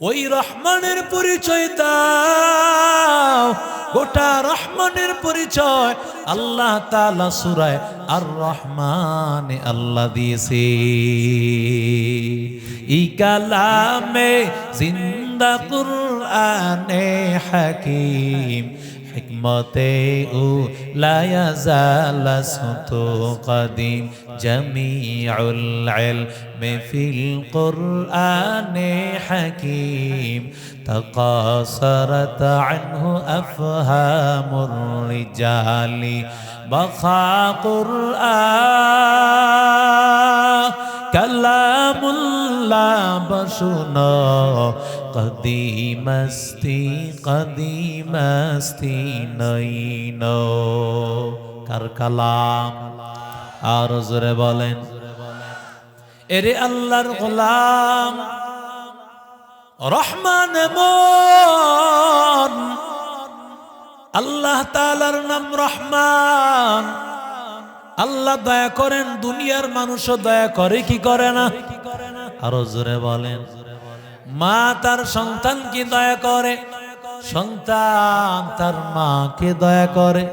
ওই রহমানের পরিচয় দাও, গোটা রহমানের পরিচয় আল্লাহ তাআলা সূরা আর রহমানে আল্লাহ দিয়েছে। এই কালামে জিন্দা কুরআনে হাকিম হিকমতে ও লা ইয়াজাল সুতু কদিম জামিউল ইলমি ফিল কুরআনে হাকিম تقاصرت عنه أفهام الرجال بقى قرآن كلام الله بشنا قديم استی نينو কার কালাম আর জোরে বলেন এরে আল্লাহর গোলাম রহমান এমন আল্লাহ তাআলার নাম রহমান। আল্লাহ দয়া করেন, দুনিয়ার মানুষও দয়া করে কি করে না? আরো জোরে বলেন। মা তার সন্তানকে দয়া করে, সন্তান তার মাকে দয়া করে।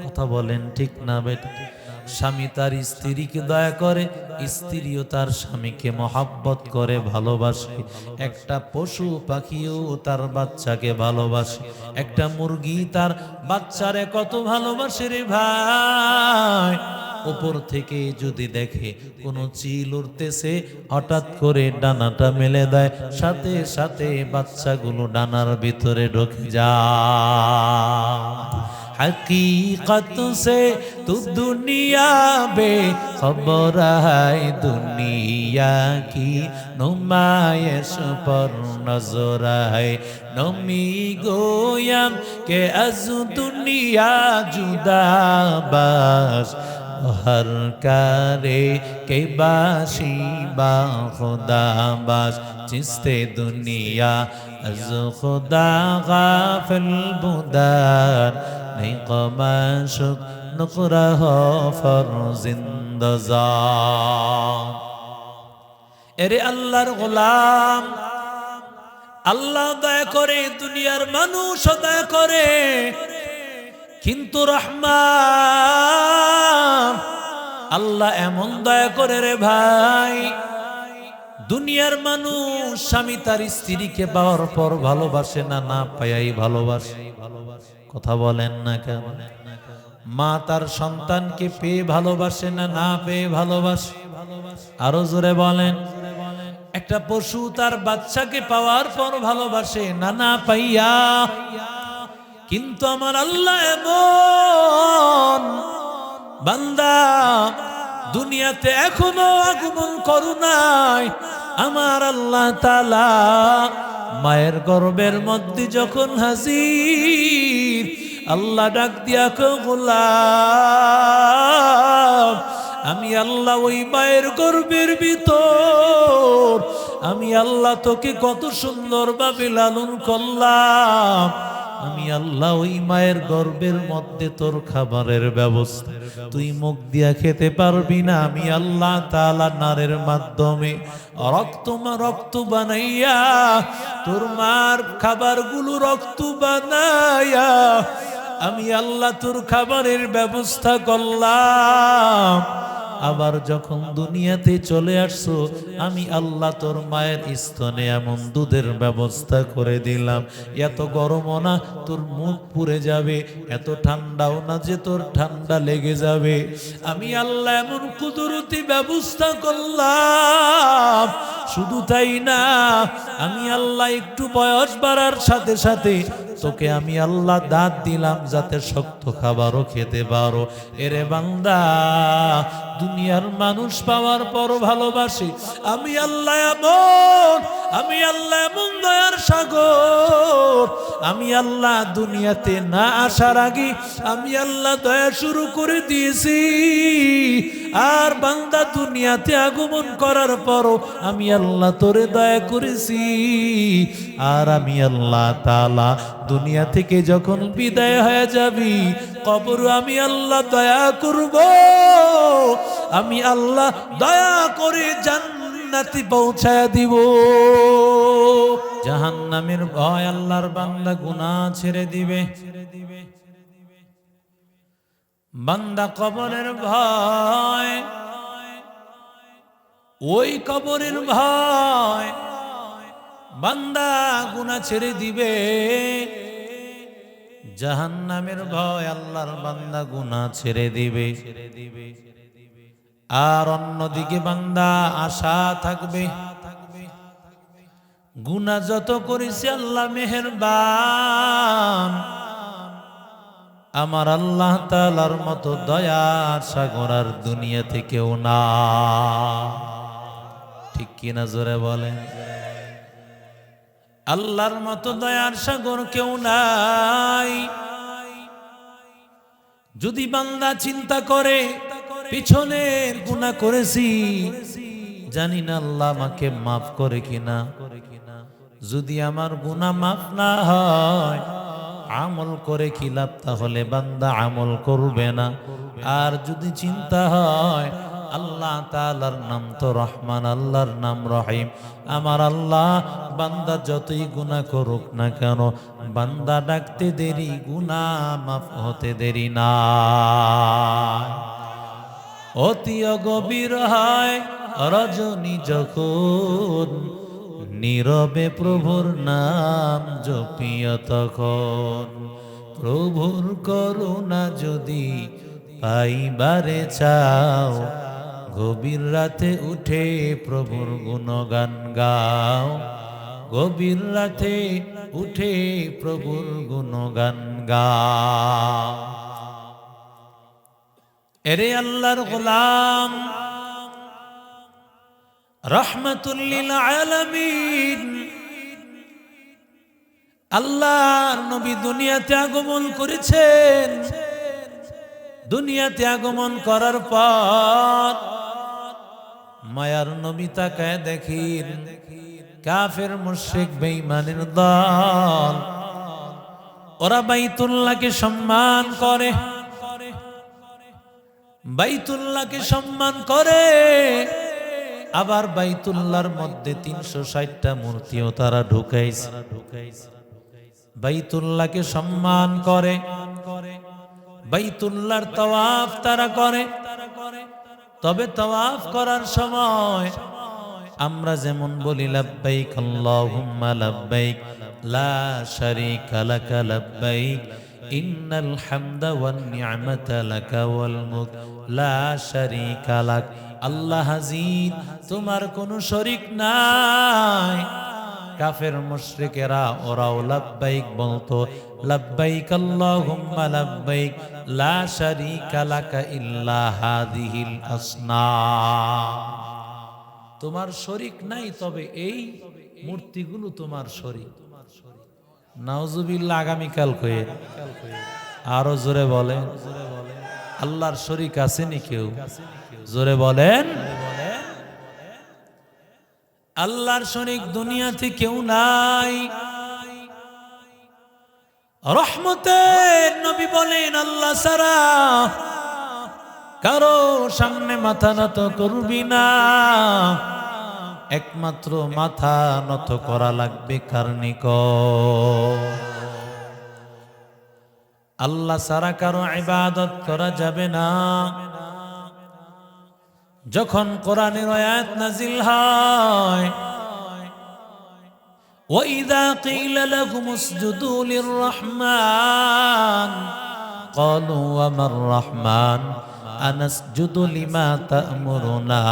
কথা বলেন ঠিক না বেটা? স্বামী তার স্ত্রীকে দয়া করে, স্ত্রীও তার স্বামীকে মহব্বত করে, ভালোবাসে। একটা পশু পাখিও তার বাচ্চাকে ভালোবাসে। একটা মুরগি তার বাচ্চারে কত ভালোবাসে রে ভাই। উপর থেকে যদি দেখে কোনো চিল উড়তেছে, হঠাৎ করে ডানাটা মেলে দেয়, সাথে সাথে বাচ্চাগুলো ডানার ভিতরে ঢুকে যায়। हकीकत से तू दुनिया बेखबर है, दुनिया की नुमाइश पर नजर है। नमी गोयम के अज दुनिया जुदा बस हर करे के बाशी बा खुदा बस चिस्ते दुनिया अज खुदा गाफिल बुदार नहीं कमाशुक नुकरा हो फरजिंदजा। এরে আল্লাহর গোলাম, আল্লাহ দয়া করে, দুনিয়ার মানুষ দয়া করে, কিন্তু রহমান আল্লাহ এমন দয়া করে রে ভাই। দুনিয়ার মানুষ স্বামী তার স্ত্রীকে পাওয়ার পর ভালোবাসে না, না পায়াই ভালোবাসে। কথা বলেন না কেন? মা তার সন্তানকে পেয়ে ভালোবাসে না, না পেয়ে ভালোবাসে। আরো জোরে বলেন। একটা পশু তার বাচ্চাকে পাওয়ার পর ভালোবাসে না, না পাইয়া। কিন্তু আমার আল্লাহ এমন বান্দা দুনিয়াতে এখনো আগমন করু নাই। আমার আল্লাহ তাআলা মায়ের গর্ভের মধ্যে যখন হাজির, আল্লাহ ডাক দিয়া কো গোলাম, আমি আল্লাহ ওই মায়ের গর্ভের ভিতর আমি আল্লাহ তোকে কত সুন্দরভাবে লালন করলাম। আমি আল্লাহ ওই মায়ের গর্ভের মধ্যে তোর খাবারের ব্যবস্থা, তুই মুখ দিয়া খেতে পারবি না, আমি আল্লাহ তাআলা নারের মাধ্যমে রক্ত বানাইয়া তোর মার খাবারগুলো রক্ত বানাইয়া আমি আল্লাহ তোর খাবারের ব্যবস্থা করলাম। আবার যখন দুনিয়াতে চলে আসছো, আমি আল্লাহ তোর মায়ের স্তনে এমন দুধের ব্যবস্থা করে দিলাম, এত গরমও না তোর মুখ পুড়ে যাবে, এত ঠান্ডাও না যে তোর ঠান্ডা লেগে যাবে। আমি আল্লাহ এমন কুদরতি ব্যবস্থা করলাম। শুধু তাই না, আমি আল্লাহ একটু বয়স বাড়ার সাথে সাথে তোকে আমি আল্লাহ দাঁত দিলাম যাতে শক্ত খাবারও খেতে পারো। এরে বান্দা, দুনিয়ার মানুষ পাওয়ার পর ভালোবাসে। আমি আল্লাহ এমন দয়ার সাগর। আমি আল্লাহ দুনিয়াতে না আসার আগে আমি আল্লাহ দয়া শুরু করে দিয়েছি। আর বান্দা দুনিয়াতে আগমন করার পরও আমি আল্লাহ তোরে দয়া করেছি। আর আমি আল্লাহ তাআলা দুনিয়া থেকে যখন বিদায় হয়ে যাবি, কবর আমি আল্লাহ দয়া করব। আমি আল্লাহ দয়া করে জান্নাত জান্নাতে পৌঁছায়া দিব। জাহান্নামের ভয় আল্লাহর বান্দা গুনাহ ছেড়ে দিবে। বান্দা কবরের ভয়, ওই কবরের ভয় বান্দা গুনাহ ছেড়ে দিবে। জাহান্নামের ভয় আল্লাহর বান্দা গুনাহ ছেড়ে দিবে। আর অন্যদিকে বান্দা আশা থাকবে, গুনাহ যত করেছে আল্লাহ মেহেরবান, আমার আল্লাহ তাআলার মতো দয়ার সাগর আর দুনিয়াতে কেউ না। ঠিক কিনা জোরে বলেন? আল্লাহর মতো দয়ার সাগর কেউ নাই। যদি বান্দা চিন্তা করে পিছনের গুনাহ করেছি, জানি না আল্লাহ আমাকে মাফ করে কিনা। যদি আমার গুনাহ মাফ না হয়, আমল করে কি লাভ? তাহলে বান্দা আমল করবে না। আর যদি চিন্তা হয় আল্লাহ তাআলার নাম তো রহমান, আল্লাহর নাম রহিম, আমার আল্লাহ বান্দা যতই গুনাহ করুক না কেন, বান্দা ডাকতে দেরি, গুনাহ মাফ হতে দেরি না। অতি গভীর হয় রজনী যখন, নীরবে প্রভুর নাম জপিয়া তখন। প্রভুর করুণা যদি পাইবারে চাও, গভীর রাতে উঠে প্রভুর গুণগান গাও। গভীর রাতে উঠে প্রভুর গুণগান গাও। এরে আল্লাহর গোলাম, রাহমাতুল লিল আলামিন আল্লাহর নবী দুনিয়াতে আগমন করেছেন। দুনিয়াতে আগমন করার পর মায়ার নবী তাকায় দেখেন কাফের মুশরিক বেঈমানের দল, ওরা বাইতুল্লাহকে সম্মান করে, বাইতুল্লাহকে সম্মান করে। আবার বাইতুল্লাহর মধ্যে 360টা মূর্তিও তারা ঢুকাইছে। বাইতুল্লাহকে সম্মান করে, বাইতুল্লাহর তাওয়াফ তারা করে। তবে তাওয়াফ করার সময় আমরা যেমন বলি লাব্বাইক আল্লাহুম্মা লাব্বাইক লা শারীকা লাকা লাব্বাইক ইন্নাল হামদা ওয়ান নি'মাতা লাকা ওয়াল মুলক লা শারীকা লাক। আল্লাহ হাজির, তোমার কোনো শরীক নাই। কাফের মুশরিকেরা ওরাও লাব্বাইক বলতো, লাব্বাইক আল্লাহুম্মা লাব্বাইক লা শারীকা লাকা ইল্লা হাযিহিল আসনাম। তোমার শরীক নাই, তবে এই মূর্তিগুলো তোমার শরীক। নাউজুবিল্লাহ। আগামীকাল কয়ে আরো জোরে বলেন, আল্লাহর শরীক আছে নি কেউ? জোরে বলেন। আল্লাহর শরীক দুনিয়াতে কেউ নাই। রহমতের নবী বলেন আল্লাহ ছাড়া কারো সামনে মাথা নত করবি না। একমাত্র মাথা নত করা লাগবে কার নিকট? আল্লাহ ছাড়া কারো ইবাদত করা যাবে না। যখন কোরআনের আয়াত নাজিল হয়, وَإِذَا قِيلَ لَهُمُ اسْجُدُوا لِلرَّحْمَنِ قَالُوا وَمَا الرَّحْمَنُ أَنَسْجُدُ لِمَا تَأْمُرُنَا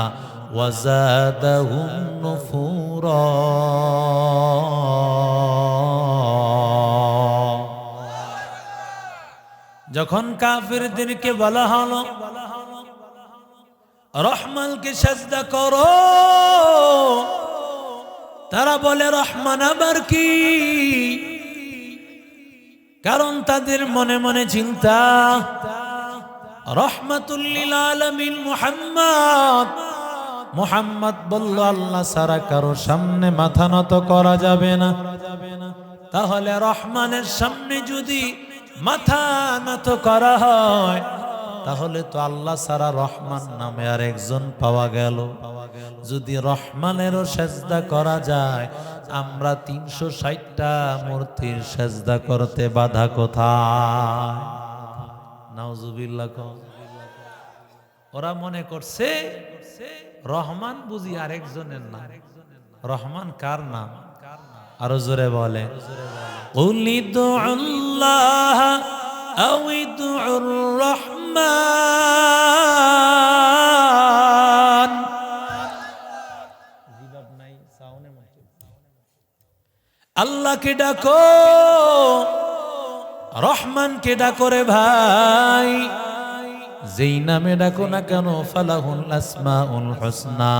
وَزَادَهُمْ نُفُورًا। যখন কাফিরদেরকে বলা হলো রহমানকে সাজদা করো, তারা বলে রহমান আবার কি? কারণ তাদের মনে মনে চিন্তা রহমাতুল লিল আলামিন মুহাম্মদ। মুহাম্মদ বলল আল্লাহ ছাড়া কারো সামনে মাথা নত করা যাবে না। তাহলে রহমানের সামনে যদি মাথা নত করা হয়, তাহলে তো আল্লাহ ছাড়া রহমান নামে আর একজন পাওয়া গেল। যদি রহমানেরও সেজদা করা যায়, আমরা 360টা মূর্তির সেজদা করতে বাধা কোথায়? নাউজুবিল্লাহ। ওরা মনে করছে রহমান বুঝি আরেকজনের নাম। রহমান কার নাম? আরো জোরে বলে, উলিদুল্লাহ আউইদুর রহমান। আল্লাহকে ডাকো, রহমানকে ডাকো রে ভাই। যেই নামে ডাকো না কেন, ফালাহুল আসমাউল হুসনা,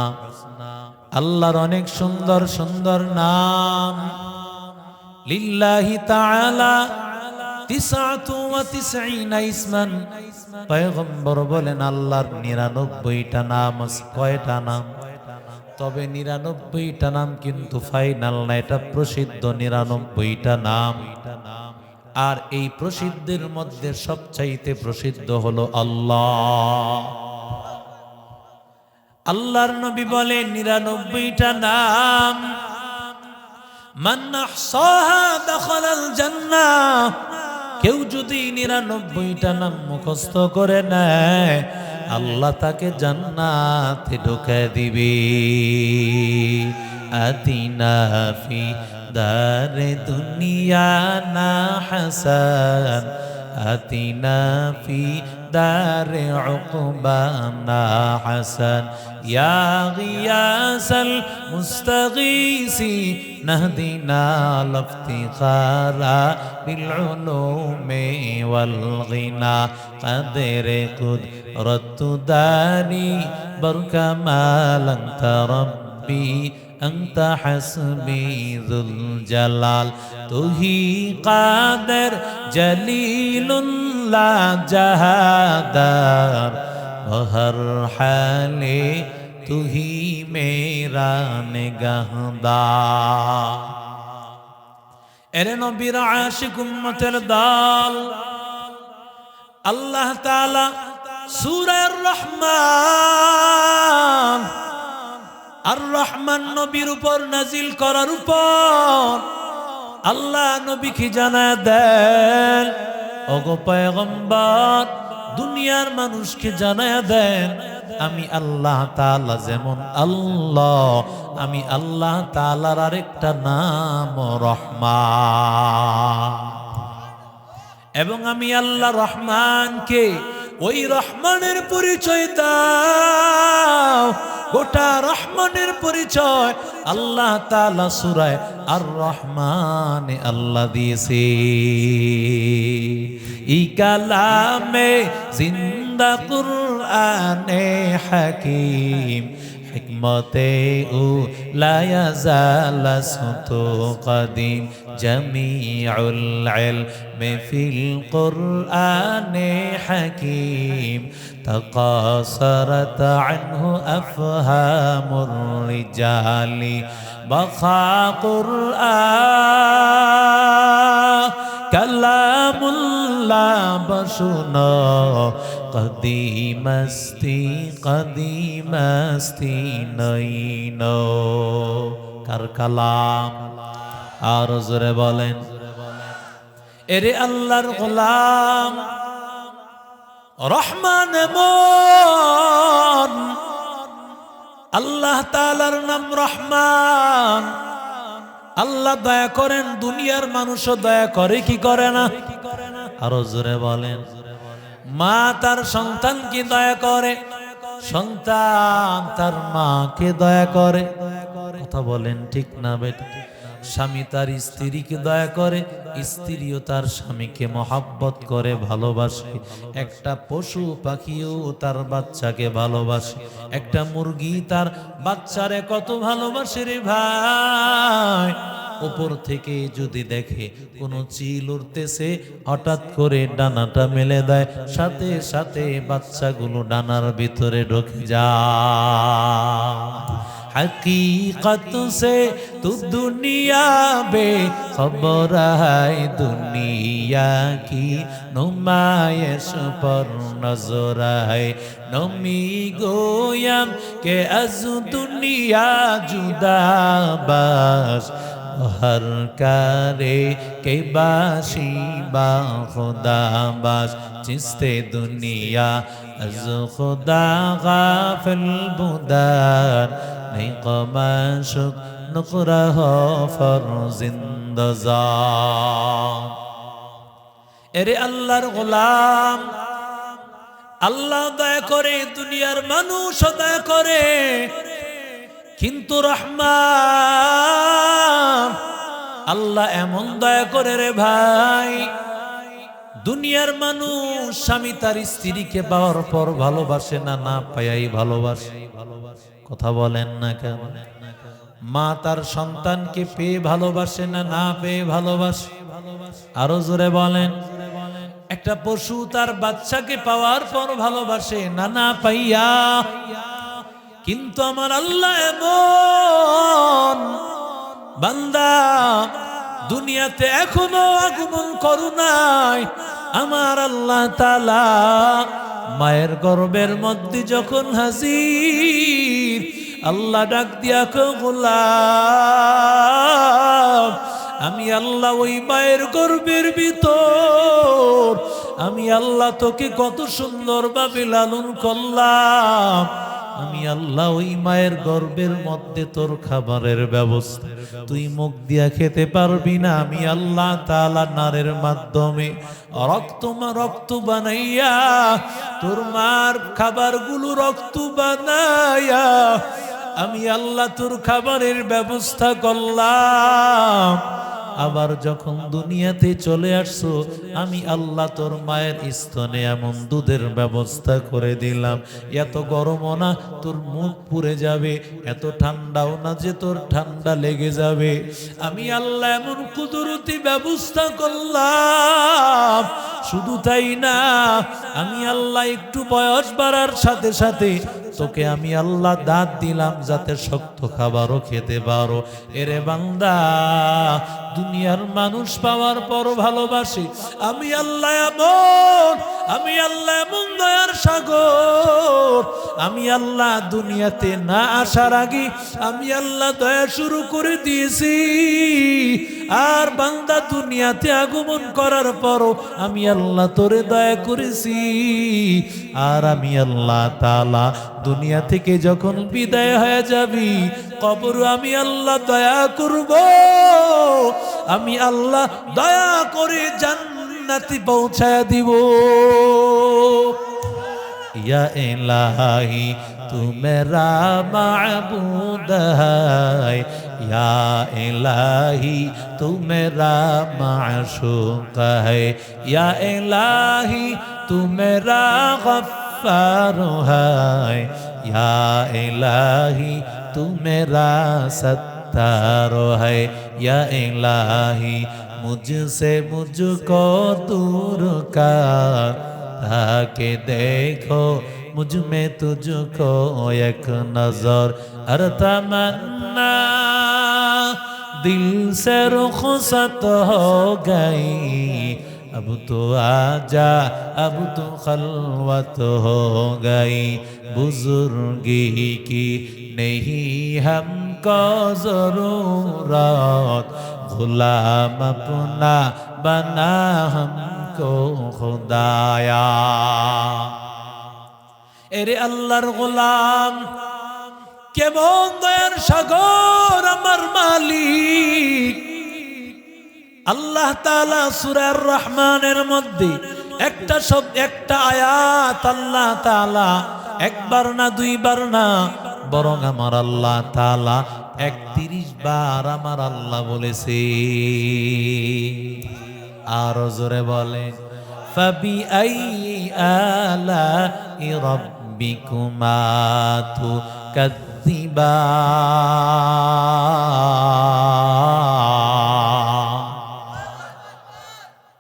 আল্লাহর অনেক সুন্দর সুন্দর নাম। লিল্লাহি তাআলা 99 ইসমান, পয়গম্বর বলেন আল্লাহর 99টা নাম আছে। কয়টা নাম? তবে 99টা নাম কিন্তু ফাইনাল না, এটা প্রসিদ্ধ 99টা নাম। আর এই প্রসিদ্ধের মধ্যে সবচাইতে প্রসিদ্ধ হলো আল্লাহ। আল্লাহর নবী বলেন 99টা নাম, মান আহসাহা দাখালাল জান্নাহ। কেউ যদি 99টা নাম মুখস্থ করে নেয়, আল্লাহ তাকে জান্নাতে ঢুকিয়ে দিবে। আতিনা ফি দারে দুনিয়া না হাসান, আতিনা ফি দারে উকবানা হাসান, ইয়া গিয়াসাল মুস্তাগীসি নাহদিনা লফতিখারা বিল উলুমি ওয়াল গিনা, কাদরে কুদরতু দানি বরকামাল আনতা রব্বি আনতা হাসবি যুল জালাল। তুহি কাদের জলিলুল্লাহ জাহাদার, হর হালে তুহি মেরা নিগাহদার। এরে নবীর আশিক উম্মতের দল, আল্লাহ তাআলা সূরা আর-রহমান, আর-রহমান নবীর উপর নাজিল করার উপর আল্লাহ নবীকে জানায় দেন, ওগো পয়গম্বর, দুনিয়ার মানুষকে জানায় দেন, আমি আল্লাহ তাআলা যেমন আল্লাহ, আমি আল্লাহ তাআলার আরেকটা নাম রহমান। এবং আমি আল্লাহ রহমানকে, ওই রহমানের পরিচয় দাও। গোটা রহমানের পরিচয় আল্লাহ তাআলা সূরা আর-রহমানে আল্লাহ দিয়েছে। এই কালামে জিন্দা কুরআনে হাকিম, হিকমতে ও লা ইয়াজাল সুতু কদিম, জামিউল ইলমি ফিল কুরআনে হাকিম, তাকাসারাত আনহু আফহামুর রিজালি, বাখা কুরআন কালামুল্লাহ বসুনো, কদিমস্তি কদিমস্তি নইনো। কার কালাম? আর জোরে বলেন, এরে আল্লাহর গোলাম রহমান এমন, আল্লাহ তাআলার নাম রহমান। আল্লাহ দয়া করেন, দুনিয়ার মানুষও দয়া করে কি করে না? আরো জোরে বলেন, মা তার সন্তানকে দয়া করে, সন্তান তার মাকে দয়া করে। কথা বলেন ঠিক না বেটা? স্বামী তার স্ত্রীকে দয়া করে, স্ত্রীও তার স্বামীকে মহাব্বত করে, ভালোবাসে। একটা পশু পাখিও তার বাচ্চাকে ভালোবাসে। একটা মুরগি তার বাচ্চারে কত ভালোবাসে রে ভাই। উপর থেকে যদি দেখে কোনো চিল উড়তেছে, হঠাৎ করে ডানাটা মেলে দেয়, সাথে সাথে বাচ্চাগুলো ডানার ভিতরে ঢুকে যায়। हकीकत से तू दुनिया बे खबर है दुनिया की नुमाइश पर नजर है नमी गोयम के अज दुनिया जुदा बस हर करे के बाशी बा खुदा बस चिस्ते दुनिया अज खुदा गाफिल बुदार नहीं कमाशुक नुकरा हो फर जिंदजा एरे अल्लाहर गोलाम আল্লাহ দয়া করে দুনিয়ার মানুষ দয়া করে কিন্তু রহমান আল্লাহ এমন দয়া করে রে ভাই দুনিয়ার মানুষ স্বামী তার স্ত্রীকে পাওয়ার পর ভালোবাসে না না পায়াই ভালোবাসে কথা বলেন না কেন মা তার সন্তানকে পেয়ে ভালোবাসে না না পেয়ে ভালোবাসে আরো জোরে বলেন একটা পশু তার বাচ্চাকে পাওয়ার পর ভালোবাসে না না পাইয়া কিন্তু আমার আল্লাহ এমন বান্দা দুনিয়াতে এখনো আগমন করু নাই আমার আল্লাহ তাআলা মায়ের গর্ভের মধ্যে যখন হাজির আল্লাহ ডাক দিয়া কো গোলাম আমি আল্লাহ ওই মায়ের গর্ভের ভিতর আমি আল্লাহ তোকে কত সুন্দরভাবে লালন করলাম আমি আল্লাহ ওই মায়ের গর্ভের মধ্যে তোর খাবারের ব্যবস্থা তুই মুখ দিয়া খেতে পারবি না আমি আল্লাহ তাআলা নারের মাধ্যমে রক্ত বানাইয়া তোর মার খাবারগুলো রক্ত বানাইয়া আমি আল্লাহ তোর খাবারের ব্যবস্থা করলাম আবার যখন দুনিয়াতে চলে আসছো আমি আল্লাহ তোর মায়ের স্তনে এমন দুধের ব্যবস্থা করে দিলাম এত গরমও না তোর মুখ পুড়ে যাবে এত ঠান্ডাও না যে তোর ঠান্ডা লেগে যাবে আমি আল্লাহ এমন কুদরতি ব্যবস্থা করলাম শুধু তাই না আমি আল্লাহ একটু বয়স বাড়ার সাথে সাথে তোকে আমি আল্লাহ দাঁত দিলাম যাতে শক্ত খাবারও খেতে পারো এরে বান্দা দুনিয়ার মানুষ পাওয়ার পর ভালোবাসি আমি আল্লাহ এমন দয়ার সাগর আমি আল্লাহ দুনিয়াতে না আসার আগে আমি আল্লাহ দয়া শুরু করে দিয়েছি আর বান্দা দুনিয়াতে আগমন করার পরও আমি আল্লাহ তোরে দয়া করেছি আর আমি আল্লাহ তাআলা দুনিয়া থেকে যখন বিদায় হয়ে যাবি কবর আমি আল্লাহ দয়া করব আমি আল্লাহ দয়া করে জান্নাতে পৌঁছায় দিব ইয়া ইলাহি তু মেরা মাবুদ है या इलाही तू मेरा माशूक है या इलाही तू मेरा गफ्फार है या इलाही तू मेरा सत्तार है या इलाही मुझसे मुझको दूर कर ताकि देखो मुझ में तुझको एक नजर हर तमन्ना दिल से रुखसत हो गई अब तो आजा अब तो खलवत हो गई बुजुर्गी की नहीं हमको जरूरत गुलाम अपना बना हमको खुदाया এরে আল্লাহর গোলাম কেমন দয়ার সাগর আমার মালিক আল্লাহ তাআলা সূরা আর রহমানের মধ্যে একটা আয়াত আল্লাহ তাআলা একবার না দুইবার না বরং আমার আল্লাহ তাআলা 31 বার আমার আল্লাহ বলেছে আর জোরে বলে فبأي آلاء ربكما تكذبان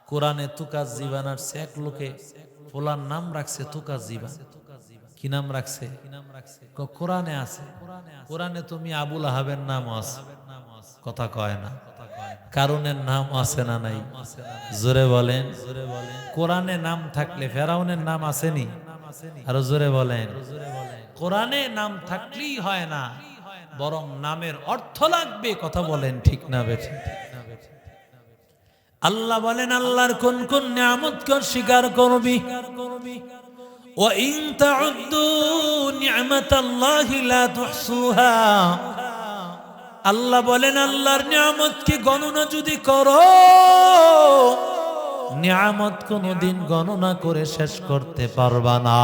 কোরআনে তুকাজ্জিবান আর এক লোকে ফোলার নাম রাখছে তুকাজ্জিবান কি নাম রাখছে? কোরআনে আছে। কোরআনে তুমি আবুল আহাবের নাম আছে, কথা কয় না। কারুনের নাম আছে না নাই? জোরে বলেন। কোরআনে নাম থাকলে ফেরাউনের নাম আসেনি? আরো জোরে বলেন। কোরআনে নাম থাকলেই হয় না, বরং নামের অর্থ লাগবে। কথা বলেন ঠিক না বেঠিক? আল্লাহ বলেন আল্লাহর কোন কোন নিয়ামতকে স্বীকার করবি? ওয়া ইন তাউদ্দু নি'মাতাল্লাহি লা তুহসুহা। আল্লাহ বলেন আল্লাহর নিয়ামতকে গণনা যদি করো, নিয়ামত কোনদিন গণনা করে শেষ করতে পারবা না।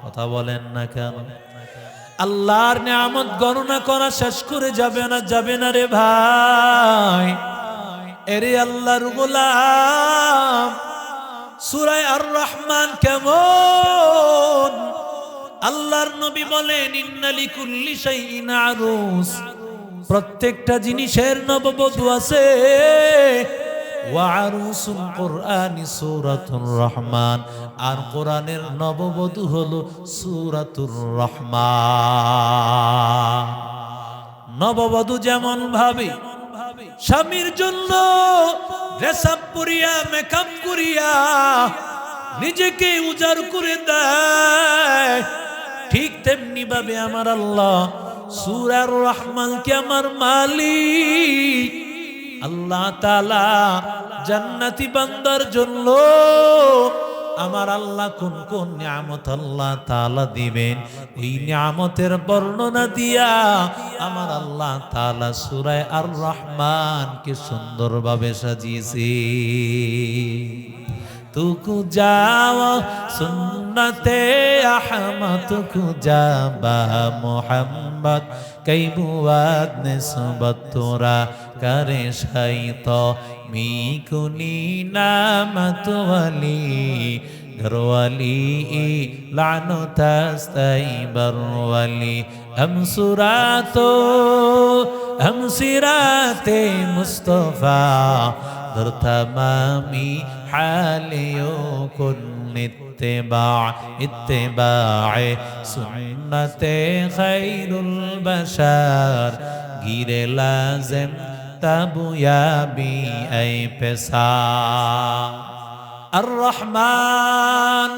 কথা বলেন না কেন? আল্লাহর নিয়ামত গণনা করা শেষ করে যাবে না রে ভাই। এরে আল্লাহর গোলাম, সূরা আর রহমান কেমন? আল্লাহর নবী বলেন ইন্না লিকুল্লি শাইইন আরুস। প্রত্যেকটা জিনিসের নববধূ আছে। ওয়া আরুসুল কুরআনি সূরাতুর রহমান। আর কোরআনের নববধূ হলো সূরাতুর রহমান। নববধূ যেমন ভাবে স্বামীর জন্য ড্রেসআপ করিয়া মেকআপ করিয়া নিজেকে উজাড় করে দেয়, ঠিক তেমনি ভাবে আমার আল্লাহ সূরা আর রহমানকে আমার মালিক আল্লাহ তাআলা জান্নাতি বান্দার জন্য আমার আল্লাহ কোন কোন নিয়ামত আল্লাহ তাআলা দিবেন, ওই নিয়ামতের বর্ণনা দিয়া আমার আল্লাহ তাআলা সূরা আর রহমানকে সুন্দরভাবে সাজিয়েছে। तुकु जाओ सुन्नते अहमद तुकु जाबा मोहम्मद कई बुआद ने सुबत तोरा करे शाइतो मीकुनी नामत वली घरवाली लानो तस्ताई बरवाली हम सिराते मुस्तफा दर तमामी हालियों कुन इत्तिबाअ सुन्नते खैरुल बशर गिरे लाज़िम तबयाबी ऐ पेशा। अर्रहमान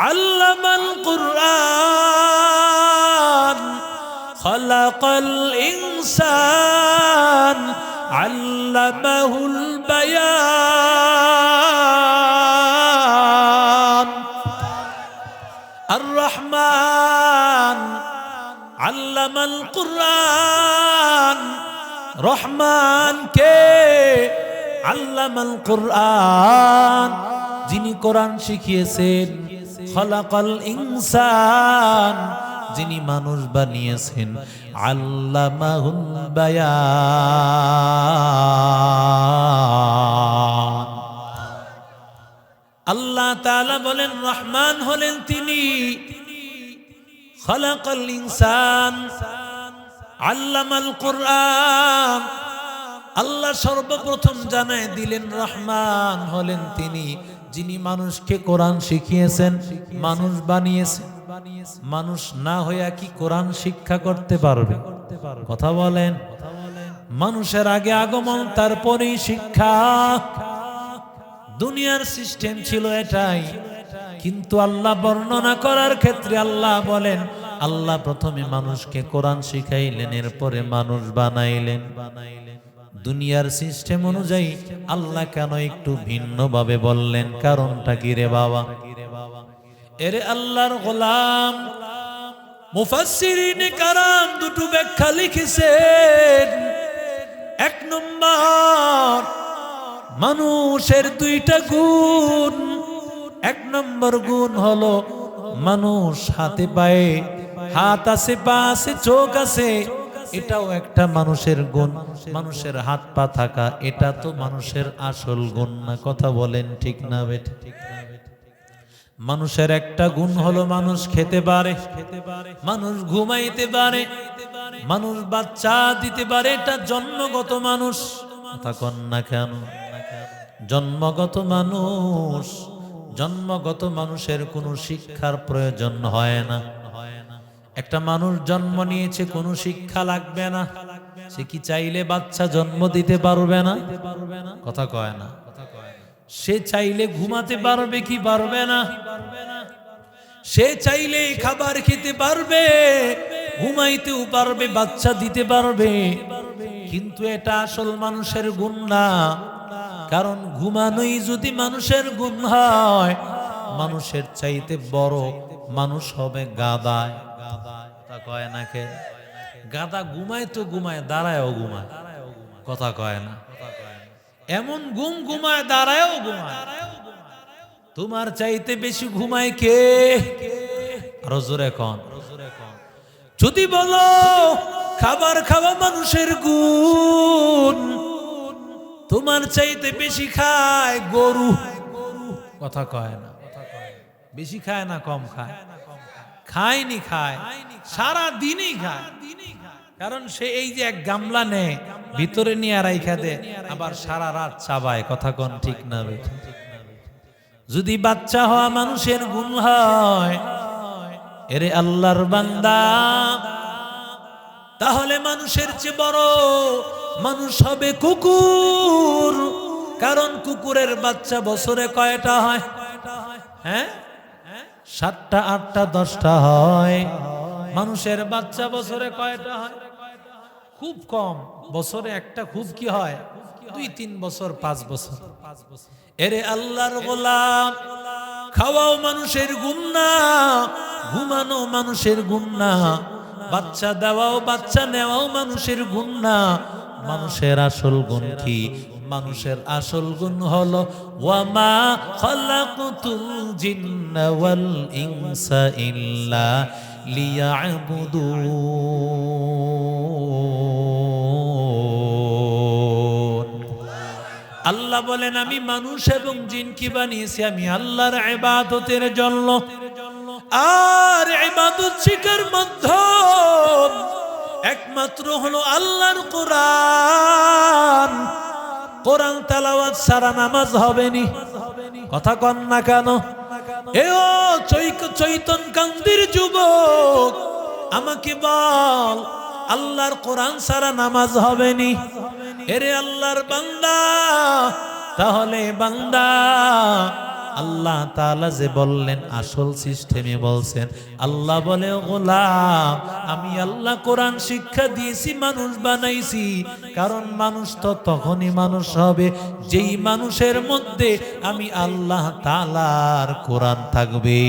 अल्लमल कुरआन खलक़ल इंसान अल्लमहुल बयान। अर्रहमान अल्लमल कुरआन, रहमान के अल्लमल कुरआन, যিনি কোরআন শিখিয়েছেন। খলাকাল ইনসান, যিনি মানুষ বানিয়েছেন। আল্লামাহুল বায়ান। আল্লাহ তাআলা বলেন রহমান হলেন তিনি। খলাকাল ইনসান আল্লামাল কুরআন, আল্লাহ সর্বপ্রথম জানায় দিলেন রহমান হলেন তিনি, যিনি মানুষকে কোরআন শিখিয়েছেন, মানুষ বানিয়েছেন। মানুষ না হইয়া কি কোরআন শিক্ষা করতে পারবে? কথা বলেন। মানুষের আগে আগমন, তারপরেই শিক্ষা। দুনিয়ার সিস্টেম ছিল এটাই, কিন্তু আল্লাহ বর্ণনা করার ক্ষেত্রে আল্লাহ বলেন আল্লাহ প্রথমে মানুষকে কোরআন শিখাইলেন, এরপরে মানুষ বানাইলেন। দুনিয়ার সিস্টেম অনুযায়ী আল্লাহ কেন একটু ভিন্নভাবে বললেন? কারণটা কি রে বাবা? এরে আল্লাহর গোলাম, মুফাসসিরিনে কারাম দুটো ব্যাখ্যা লিখেছেন। এক নম্বর, মানুষের দুইটা গুণ। এক নম্বর গুণ হলো মানুষ হাতে পায়ে, হাত আছে, পা আছে, চোখ আছে, এটাও একটা মানুষের গুণ। মানুষের হাত পা থাকা এটা তো মানুষের আসল গুণ না? কথা বলেন ঠিক না বেঠিক? মানুষের একটা গুণ হলো মানুষ খেতে পারে, মানুষ ঘুমাইতে পারে, মানুষ বাচ্চা দিতে পারে, এটা জন্মগত মানুষ। কথা কন না কেন? জন্মগত মানুষ। জন্মগত মানুষের কোনো শিক্ষার প্রয়োজন হয় না। একটা মানুষ জন্ম নিয়েছে, কোনো শিক্ষা লাগবে না। সে কি চাইলে বাচ্চা জন্ম দিতে পারবে না? কথা কয় না। সে চাইলে ঘুমাতে পারবে কি পারবে না? সে চাইলে খাবার খেতে পারবে, ঘুমাইতেও পারবে, বাচ্চা দিতে পারবে। কিন্তু এটা আসল মানুষের গুণ না। কারণ ঘুমানোই যদি মানুষের গুণ হয়, মানুষের চাইতে বড় মানুষ হবে গাধায়। কথা কয় না কে? গাধা ঘুমায় তো ঘুমায়, দাঁড়ায়ও ঘুমায়। কথা কয় না। এমন ঘুমায়, দাঁড়ায়ও ঘুমায়। তোমার চাইতে বেশি ঘুমায় কে? আরো জোরে কন। যদি বলো খাবার খাওয়া মানুষের গুণ, তোমার চাইতে বেশি খায় গরু। কথা কয় না। বেশি খায় না কম খায়? খায়নি, খায়, সারা দিনই খায়। কারণ সে এই যে এক গামলা নেয়, ভিতরে নিয়ে রাইখা দেয়, আবার সারা রাত চাবায়। কথা কন ঠিক না? যদি বাচ্চা হওয়া মানুষের গুণ হয়, এরে আল্লাহর বান্দা, তাহলে মানুষের চেয়ে বড় মানুষ হবে কুকুর। কারণ কুকুরের বাচ্চা বছরে কয়টা হয়? হ্যাঁ, 7টা, 8টা, 10টা হয়। মানুষের বাচ্চা বছরে কয়টা হয়? খুব কম। বছরে একটা। খুব কি হয়? 2-3 বছর, 5 বছর। এরে আল্লাহর গোলাম, খাওয়াও মানুষের গুণ না, ঘুমানো মানুষের গুণ না, বাচ্চা দেওয়াও বাচ্চা নেওয়াও মানুষের গুণ না। মানুষের আসল গুণ কি? মানুষের আসল গুণ হলো ওয়ামা খালাকতুল জিন্না ওয়াল ইনসা ইল্লা লিয়াবুদুন। আল্লাহ বলেন, আমি মানুষ এবং জিনকে বানিয়েছি আমি আল্লাহর ইবাদতের জন্য। আর ইবাদত শিকার মাধ্যম একমাত্র হলো আল্লাহর কোরআন। কোরআন তেলাওয়াত ছাড়া নামাজ হবে নি। কথা কন না কেন? এও চৈতন কান্দির যুবক, আমাকে বল, আল্লাহর কোরআন ছাড়া নামাজ হবে নি? এরে আল্লাহর বান্দা, তাহলে বান্দা, আল্লাহ তাআলা যে বললেন আসল সিস্টেমে বলছেন। আল্লাহ বলে, গোলাম, আমি আল্লাহ কোরআন শিক্ষা দিয়েছি, মানুষ বানাইছি। কারণ মানুষ তো তখনই মানুষ হবে যেই মানুষের মধ্যে আমি আল্লাহ তাআলার কোরআন থাকবে।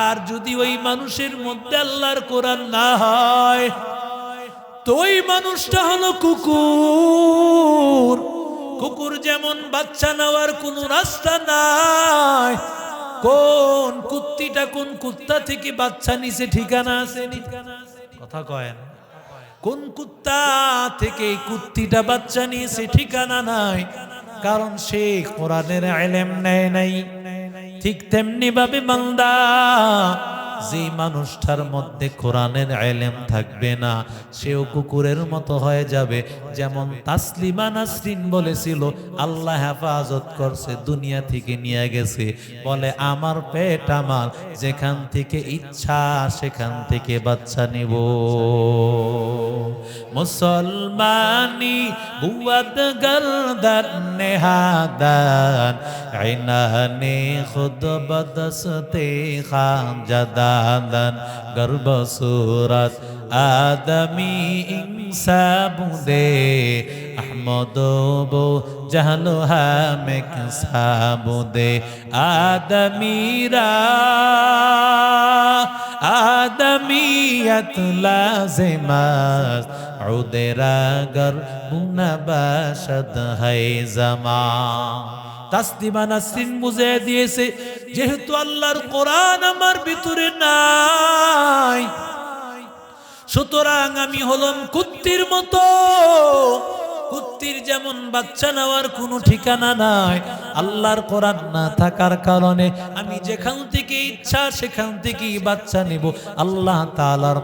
আর যদি ওই মানুষের মধ্যে আল্লাহর কোরআন না হয়, তো ওই মানুষটা হলো কুকুর। কুকুর যেমন বাচ্চা নেওয়ার কোন রাস্তা নাই। কোন কুত্তিটা কোন কুত্তা থেকে বাচ্চা নিছে ঠিকানা আছে? কথা কয়েন। কোন কুত্তা থেকে কুত্তিটা বাচ্চা নিয়েছে ঠিকানা নাই। কারণ সে কোরআনের ইলম নেয় নাই। ঠিক তেমনি ভাবে বান্দা, যে মানুষটার মধ্যে কোরআনের ইলম থাকবে না, সেও কুকুরের মতো হয়ে যাবে। যেমন তাসলিমা নাসরিন বলেছিল, আল্লাহ হেফাজত করছে, দুনিয়া থেকে নিয়ে গেছে, বলে আমার পেট আমার, যেখান থেকে ইচ্ছা সেখান থেকে বাচ্চা নিব। মুসলমানি বুয়াদ গর্দান নেহাদান আইনানে খুদ বদসতে খাজাদান গর্ব সুরত আদমি ইনসা বুদে আহমদ বো জাহলো হামেক সাবুদে আদমিরা আদমিয়ত লাজিমাত উদেরা গর মুনাবাশদ হায় জামা। তাসলিমা নাসরিন বুঝে দিয়েছে, যেহেতু আল্লাহর কোরআন আমার ভিতরে নাই, সুতরাং আমি হলাম কুত্তির মতো। কুত্তির যেমন বাচ্চা নেওয়ার কোনো ঠিকানা নাই, আল্লাহর কোরআন না থাকার কারণে আমি যেখান থেকে ইচ্ছা সেখান থেকেই বাচ্চা নেব। আল্লাহ তাআলার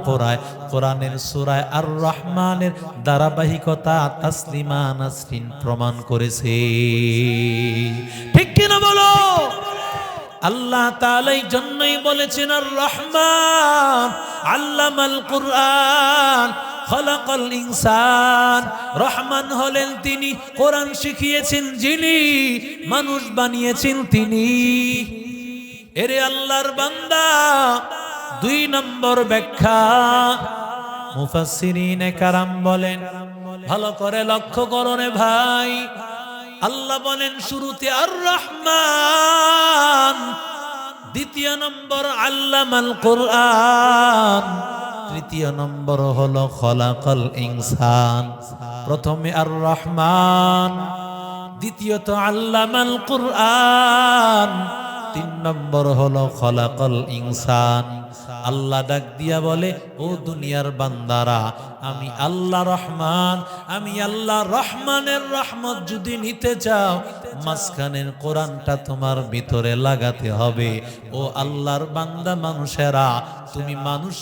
কোরআনের সূরা আর রহমানের ধারাবাহিকতা তাসলিমা নাসরিন প্রমাণ করেছে। ঠিক কিনা বলো? আল্লাহ তাআলা এই জন্যই বলেছেন আর রহমান আল্লামাল কুরআন খলাকাল ইনসান। রহমান হলেন তিনি, কোরআন শিখিয়েছেন যিনি, মানুষ বানিয়েছেন তিনি। এরে আল্লাহর বান্দা, 2 নম্বর ব্যাখ্যা মুফাসসিরিনে কারাম বলেন, ভালো করে লক্ষ্য করো রে ভাই। আল্লাহ বলেন শুরুতে আর রহমান, 2 নম্বর আল্লামাল কুরআন, 3 নম্বর হলো খলাকাল ইনসান। প্রথমে আর রহমান, দ্বিতীয়ত আল্লামাল কুরআন, 3 নম্বর হলো খলাকাল ইনসান। আল্লাহ ডাক দিয়া বলে, ও দুনিয়ার বান্দারা, আমি আল্লাহ রহমান, আমি আল্লাহ রহমানের রহমত যদি নিতে চাও, মাঝখানের কোরআনটা তোমার ভিতরে লাগাতে হবে। ও আল্লাহর বান্দা মানুষেরা, তুমি মানুষ